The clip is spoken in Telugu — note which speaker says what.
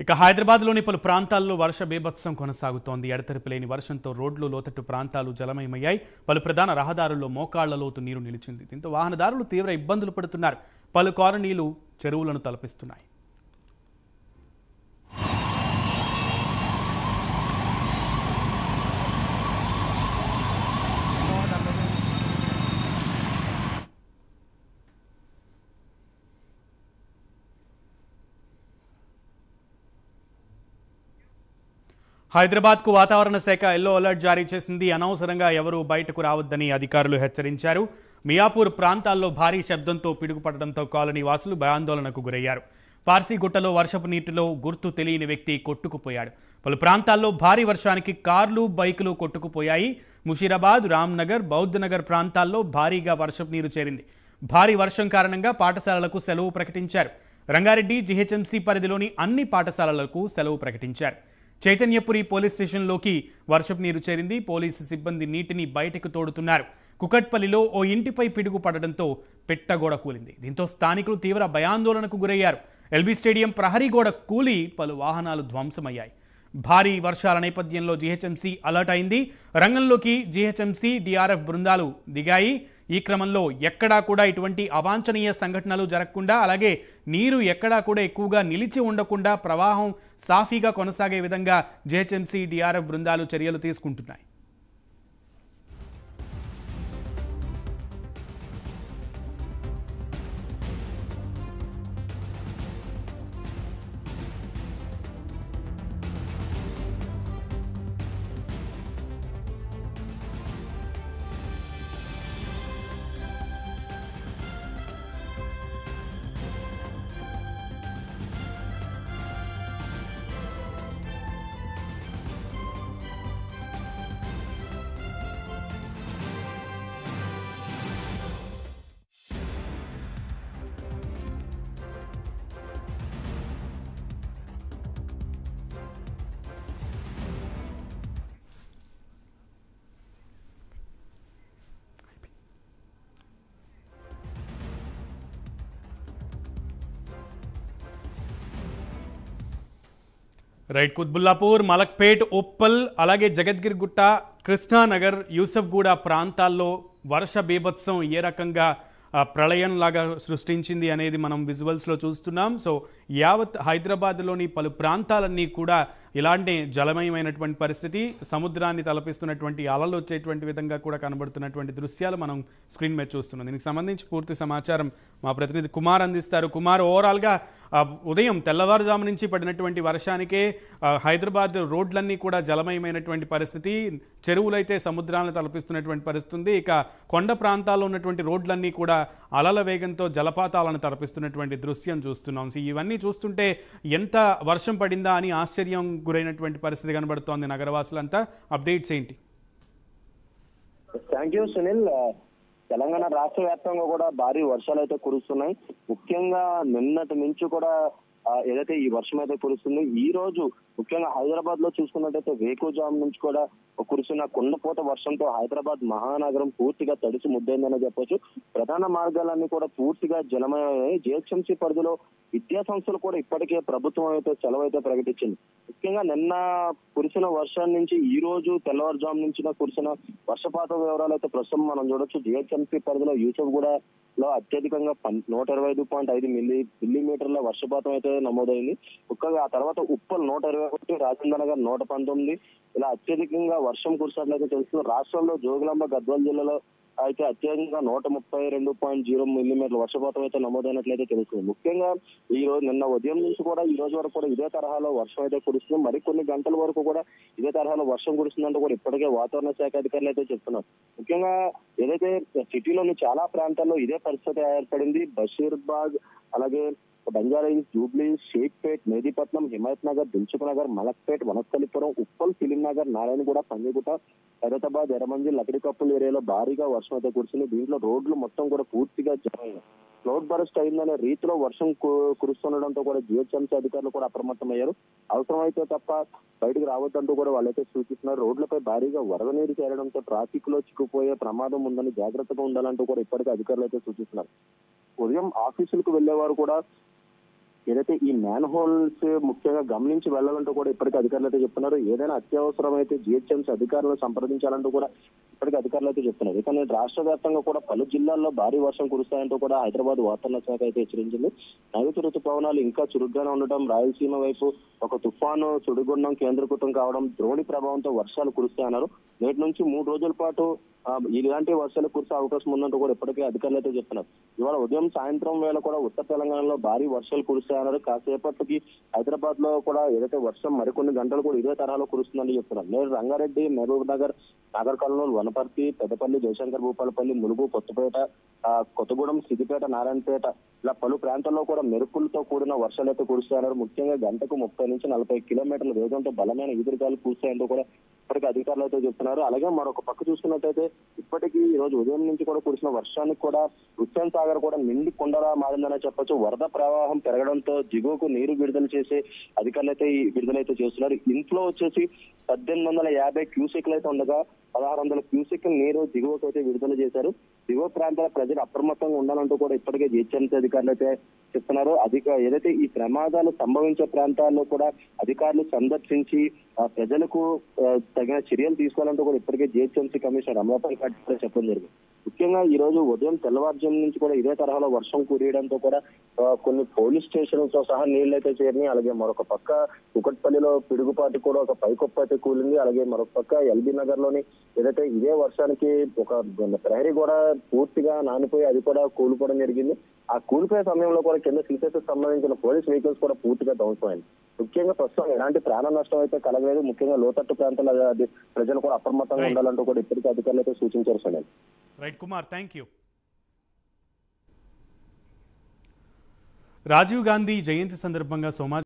Speaker 1: ఇక హైదరాబాద్లోని పలు ప్రాంతాల్లో వర్ష బీభత్సం కొనసాగుతోంది. ఎడతెరిపిలేని వర్షంతో రోడ్లు, లోతట్టు ప్రాంతాలు జలమయమయ్యాయి. పలు ప్రధాన రహదారుల్లో మోకాళ్ల లోతు నీరు నిలిచింది. దీంతో వాహనదారులు తీవ్ర ఇబ్బందులు పడుతున్నారు. పలు కాలనీలు చెరువులను తలపిస్తున్నాయి. హైదరాబాద్కు వాతావరణ శాఖ ఎల్లో అలర్ట్ జారీ చేసింది. అనవసరంగా ఎవరూ బయటకు రావద్దని అధికారులు హెచ్చరించారు. మియాపూర్ ప్రాంతాల్లో భారీ శబ్దంతో పిడుగుపడడంతో కాలనీ వాసులు భయాందోళనకు గురయ్యారు. పార్సీగుట్టలో వర్షపు నీటిలో గుర్తు తెలియని వ్యక్తి కొట్టుకుపోయాడు. పలు ప్రాంతాల్లో భారీ వర్షానికి కార్లు, బైకులు కొట్టుకుపోయాయి. ముషీరాబాద్, రామ్నగర్, బౌద్ధనగర్ ప్రాంతాల్లో భారీగా వర్షపు నీరు చేరింది. భారీ వర్షం కారణంగా పాఠశాలలకు సెలవు ప్రకటించారు. రంగారెడ్డి జీహెచ్ఎంసీ పరిధిలోని అన్ని పాఠశాలలకు సెలవు ప్రకటించారు. చైతన్యపురి పోలీస్ స్టేషన్లోకి వర్షపు నీరు చేరింది. పోలీసు సిబ్బంది నీటిని బయటకు తోడుతున్నారు. కుకట్పల్లిలో ఓ ఇంటిపై పిడుగు పడడంతో పెట్టగోడ కూలింది. దీంతో స్థానికులు తీవ్ర భయాందోళనకు గురయ్యారు. ఎల్బీ స్టేడియం ప్రహరీ గోడ కూలి పలు వాహనాలు ధ్వంసమయ్యాయి. భారీ వర్షాల నేపథ్యంలో జీహెచ్ఎంసీ అలర్ట్ అయింది. రంగంలోకి జీహెచ్ఎంసీ, డిఆర్ఎఫ్ బృందాలు దిగాయి. ఈ క్రమంలో ఎక్కడా కూడా ఇటువంటి అవాంఛనీయ సంఘటనలు జరగకుండా, అలాగే నీరు ఎక్కడా కూడా ఎక్కువగా నిలిచి ఉండకుండా ప్రవాహం సాఫీగా కొనసాగే విధంగా జీహెచ్ఎంసీ, డిఆర్ఎఫ్ బృందాలు చర్యలు తీసుకుంటున్నాయి. రైట్, కుత్బుల్లాపూర్, మలక్పేట్, ఉప్పల్, అలాగే జగద్గిరిగుట్ట, కృష్ణానగర్, యూసఫ్గూడ ప్రాంతాల్లో వర్ష బీభత్సం ఏ రకంగా ప్రళయంలాగా సృష్టించింది అనేది మనం విజువల్స్లో చూస్తున్నాం. సో యావత్ హైదరాబాద్లోని పలు ప్రాంతాలన్నీ కూడా ఇలాంటి జలమయమైనటువంటి పరిస్థితి, సముద్రాన్ని తలపిస్తున్నటువంటి అలలు వచ్చేటువంటి విధంగా కూడా కనబడుతున్నటువంటి దృశ్యాలు మనం స్క్రీన్ మీద చూస్తున్నాం. దీనికి సంబంధించి పూర్తి సమాచారం మా ప్రతినిధి కుమార్ అందిస్తారు. కుమార్, ఓవరాల్గా ఉదయం తెల్లవారుజాము నుంచి పడినటువంటి వర్షానికే హైదరాబాద్ రోడ్లన్నీ కూడా జలమయమైనటువంటి పరిస్థితి, చెరువులైతే సముద్రాలను తలపిస్తున్నటువంటి పరిస్థితి ఉంది. ఇక కొండ ప్రాంతాల్లో ఉన్నటువంటి రోడ్లన్నీ కూడా అలల వేగంతో జలపాతాలను తలపిస్తున్నటువంటి దృశ్యం చూస్తున్నాం. సో ఇవన్నీ చూస్తుంటే ఎంత వర్షం పడిందా అని ఆశ్చర్యం గురైనటువంటి పరిస్థితి కనబడుతోంది నగరవాసులంతా. అప్డేట్స్ ఏంటి?
Speaker 2: Thank you Sunil. తెలంగాణ రాష్ట్ర వ్యాప్తంగా కూడా భారీ వర్షాలు అయితే కురుస్తున్నాయి. ముఖ్యంగా నిన్నటి నుంచి కూడా ఏదైతే ఈ వర్షం అయితే కురుస్తుంది, ఈ రోజు ముఖ్యంగా హైదరాబాద్ లో చూసుకున్నట్టయితే వేకుజాము నుంచి కూడా కురుస్తున్న కుండపోత వర్షంతో హైదరాబాద్ మహానగరం పూర్తిగా తడిసి ముద్దైందని చెప్పొచ్చు. ప్రధాన మార్గాలన్నీ కూడా పూర్తిగా జలమయ్యాయి. జిహెచ్ఎంసీ పరిధిలో విద్యా సంస్థలు కూడా ఇప్పటికే ప్రభుత్వం అయితే సెలవు అయితే ప్రకటించింది. ముఖ్యంగా నిన్న కురిసిన వర్షం నుంచి ఈ రోజు తెల్లవారుజాము నుంచి కురిసిన వర్షపాత వివరాలు అయితే ప్రస్తుతం మనం చూడొచ్చు. జిహెచ్ఎంసీ పరిధిలో యూసఫ్గూడలో అత్యధికంగా 125.5 మిల్లీమీటర్ల వర్షపాతం అయితే నమోదైంది. ముఖ్యంగా ఆ తర్వాత ఉప్పల్ 121, రాజేంద్ర నగర్ 119 ఇలా అత్యధికంగా వర్షం కురిసినట్లయితే తెలుస్తుంది. రాష్ట్రంలో జోగులాంబ, గద్వాల జిల్లాలో అయితే అత్యధికంగా 132.0 మిల్లీమీటర్ల వర్షపాతం అయితే నమోదైనట్లయితే తెలుస్తుంది. ముఖ్యంగా ఈ రోజు నిన్న ఉదయం నుంచి కూడా ఈ రోజు వరకు కూడా ఇదే తరహాలో వర్షం అయితే కురుస్తుంది. మరికొన్ని గంటల వరకు కూడా ఇదే తరహాలో వర్షం కురుస్తుందంటూ కూడా ఇప్పటికే వాతావరణ శాఖ అధికారులు అయితే చెప్తున్నారు. ముఖ్యంగా ఏదైతే సిటీలోని చాలా ప్రాంతాల్లో ఇదే పరిస్థితి ఏర్పడింది. బషీర్బాగ్, అలాగే బంజారాహిల్స్, జూబ్లీ, షేక్పేట్, మెహదీపట్నం, హిమాయత్ నగర్, దిల్సుఖ్ నగర్, మలక్పేట్, వనస్థలిపురం, ఉప్పల్, ఫిలిం నగర్, నారాయణగూడ, పంజగుట్ట, ఖైరతాబాద్, ఎర్రమంజిల్, లకడికప్పుల ఏరియాలో భారీగా వర్షం అయితే కురిసింది. దీంట్లో రోడ్లు మొత్తం కూడా పూర్తిగా క్లౌడ్ బరస్ట్ అయిందనే రీతిలో వర్షం కురుస్తుండడంతో కూడా జిహెచ్ఎంసీ అధికారులు కూడా అప్రమత్తమయ్యారు. అవసరమైతే తప్ప బయటకు రావద్దంటూ కూడా వాళ్ళైతే సూచిస్తున్నారు. రోడ్లపై భారీగా వరద నీరు చేరడంతో ట్రాఫిక్ లో చిక్కుపోయే ప్రమాదం ఉందని జాగ్రత్తగా ఉండాలంటూ కూడా ఇప్పటికే అధికారులు అయితే సూచిస్తున్నారు. ఉదయం ఆఫీసులకు వెళ్లేవారు కూడా ఏదైతే ఈ మ్యాన్ హోల్స్ ముఖ్యంగా గమనించి వెళ్ళాలంటూ కూడా ఇప్పటికీ అధికారులు అయితే చెప్తున్నారు. ఏదైనా అత్యవసరం అయితే జిహెచ్ఎంసీ అధికారులను సంప్రదించాలంటూ కూడా ఇప్పటికీ అధికారులు అయితే చెప్తున్నారు. కానీ రాష్ట్ర వ్యాప్తంగా కూడా పలు జిల్లాల్లో భారీ వర్షం కురుస్తాయంటూ కూడా హైదరాబాద్ వాతావరణ శాఖ అయితే హెచ్చరించింది. నైరుతి రుతుపవనాలు ఇంకా చురుగ్గానే ఉండటం, రాయలసీమ వైపు ఒక తుఫాను సుడిగుండం కేంద్రీకృతం కావడం, ద్రోణి ప్రభావంతో వర్షాలు కురుస్తాయన్నారు. నేటి నుంచి 3 రోజుల పాటు ఇలాంటి వర్షాలు కురిసే అవకాశం ఉందంటూ కూడా ఇప్పటికే అధికారులు అయితే చెప్తున్నారు. ఇవాళ ఉదయం సాయంత్రం వేళ కూడా ఉత్తర తెలంగాణలో భారీ వర్షాలు కురుస్తాయన్నారు. కాసేపటికి హైదరాబాద్ లో కూడా ఏదైతే వర్షం మరికొన్ని గంటలు కూడా ఇదే తరహాలో కురుస్తుందని చెప్తున్నారు. నేడు రంగారెడ్డి, మహబూబ్ నగర్, నాగర్ కర్నూలు, వనపర్తి, పెద్దపల్లి, జయశంకర్ భూపాలపల్లి, ములుగు, కొత్తపేట, కొత్తగూడెం, సిద్దిపేట, నారాయణపేట ఇలా పలు ప్రాంతాల్లో కూడా మెరుపులతో కూడిన వర్షాలు అయితే కురుస్తాయన్నారు. ముఖ్యంగా గంటకు 30 నుంచి 40 కిలోమీటర్ల వేగంతో బలమైన ఎదురుగాలు కురుస్తాయంటూ కూడా ఇప్పటికీ అధికారులు అయితే చెప్తున్నారు. అలాగే మరొక పక్క చూసుకున్నట్టయితే ఇప్పటికీ ఈ రోజు ఉదయం నుంచి కూడా కురిసిన వర్షానికి కూడా హుస్సేన్ సాగర్ కూడా నిండి కొండలా మారిందనే చెప్పొచ్చు. వరద ప్రవాహం పెరగడంతో దిగువకు నీరు విడుదల చేసే అధికారులు అయితే విడుదలైతే చేస్తున్నారు. ఇంట్లో వచ్చేసి 1850 క్యూసెక్లు అయితే ఉండగా 1600 క్యూసెక్ నీరు దిగువకు అయితే విడుదల చేశారు. దిగువ ప్రాంతాల ప్రజలు అప్రమత్తంగా ఉండాలంటూ కూడా ఇప్పటికే జిహెచ్ఎంసీ అధికారులు అయితే చెప్తున్నారు. ఏదైతే ఈ ప్రమాదాలు సంభవించే ప్రాంతాల్లో కూడా అధికారులు సందర్శించి ప్రజలకు తగిన చర్యలు తీసుకోవాలంటూ కూడా ఇప్పటికే జిహెచ్ఎంసీ కమిషనర్ అమలాపల్లి కూడా చెప్పడం జరిగింది. ముఖ్యంగా ఈ రోజు ఉదయం తెల్లవారుజాము నుంచి కూడా ఇదే తరహాలో వర్షం కురియడంతో కూడా కొన్ని పోలీస్ స్టేషన్లతో సహా నీళ్లు అయితే చేరినాయి. అలాగే మరొక పక్క కుకట్పల్లిలో పిడుగుపాటు కూడా ఒక పైకొప్ప అయితే కూలింది. అలాగే మరొక పక్క ఎల్బీ నగర్ లోని ఏదైతే ఇదే వర్షానికి ఒక ప్రహరీ కూడా పూర్తిగా నానిపోయి అది కూడా కూలిపోవడం జరిగింది. ఆ కూలిపోయే సమయంలో కూడా కింద సీసెస్ సంబంధించిన పోలీస్ వెహికల్స్ కూడా పూర్తిగా ధ్వంసమైంది. ముఖ్యంగా ప్రస్తుతం ఎలాంటి ప్రాణ నష్టం అయితే కలగలేదు. ముఖ్యంగా లోతట్టు ప్రాంతాల ప్రజలు కూడా అప్రమత్తంగా ఉండాలంటూ కూడా ఇప్పటికీ అధికారులు అయితే సూచించారు. సరే
Speaker 1: right Kumar, thank you. Rajiv Gandhi జయంతి సందర్భంగా